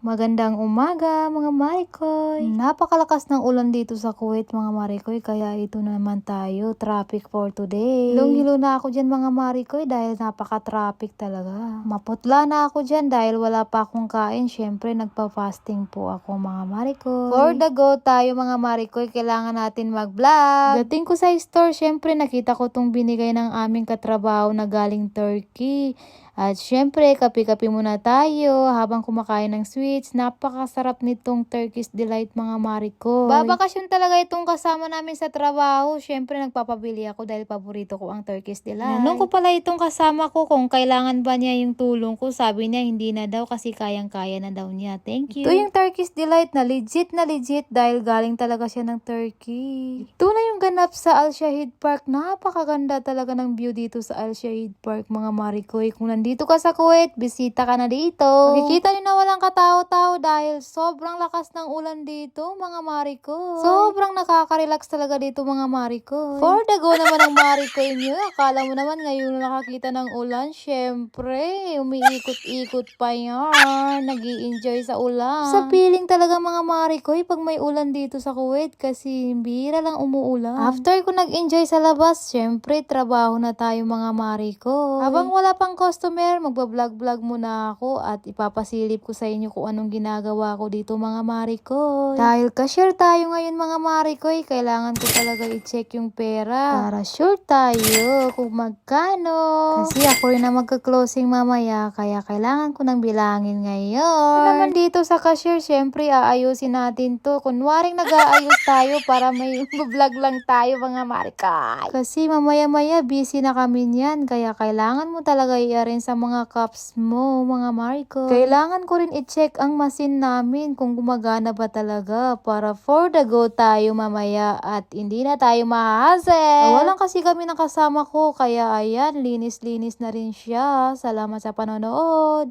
Magandang umaga mga Marikoy. Napakalakas ng ulan dito sa Kuwait mga Marikoy, kaya ito na naman tayo, traffic for today. Hilong-hilo na ako dyan mga Marikoy dahil napaka-traffic talaga. Maputla na ako dyan dahil wala pa akong kain. Syempre nagpa-fasting po ako mga Marikoy. For the go tayo mga Marikoy, kailangan natin mag-vlog. Dating ko sa store, syempre nakita ko tong binigay ng aming katrabaho na galing Turkey. At syempre, kape-kape muna tayo habang kumakain ng sweets. Napakasarap nitong Turkish Delight mga Marikoy. Babakasyon talaga itong kasama namin sa trabaho. Syempre, nagpapabili ako dahil paborito ko ang Turkish Delight. Nung ko pala itong kasama ko kung kailangan ba niya yung tulong ko. Sabi niya hindi na daw kasi kayang-kaya na daw niya. Thank you. Ito yung Turkish Delight na legit dahil galing talaga siya ng Turkey. Ito na yung ganap sa Al Shahid Park. Napakaganda talaga ng view dito sa Al Shahid Park mga Marikoy. Kung nandito ka sa Kuwait, bisita ka na dito. Makikita nyo na walang katao-tao dahil sobrang lakas ng ulan dito, mga Marikoy. Sobrang nakaka-relax talaga dito, mga Marikoy. For the go naman ng Marikoy nyo. Akala mo naman ngayon nakakita ng ulan. Syempre, umiikot-ikot pa yan. Nag-i-enjoy sa ulan. Sa feeling talaga, mga Marikoy, pag may ulan dito sa Kuwait kasi bihira lang umuulan. After ko nag-enjoy sa labas, syempre, trabaho na tayo, mga Marikoy. Habang wala pang customer, magbablog-vlog muna ako at ipapasilip ko sa inyo kung anong ginagawa ko dito mga Marikoy. Dahil cashier tayo ngayon mga Marikoy, kailangan ko talaga i-check yung pera para sure tayo kung magkano. Kasi ako rin na magka-closing mamaya, kaya kailangan ko nang bilangin ngayon. Naman dito sa cashier, syempre aayusin natin to. Kunwaring nag-aayos tayo para may vlog lang tayo mga Marikoy. Kasi mamaya-maya busy na kami niyan, kaya kailangan mo talaga i-arrange sa mga cups mo, mga Marikoy. Kailangan ko rin i-check ang machine namin kung gumagana ba talaga para for the go tayo mamaya at hindi na tayo mahasel. Walang kasi kami ng kasama ko, kaya ayan, linis-linis na rin siya. Salamat sa panonood.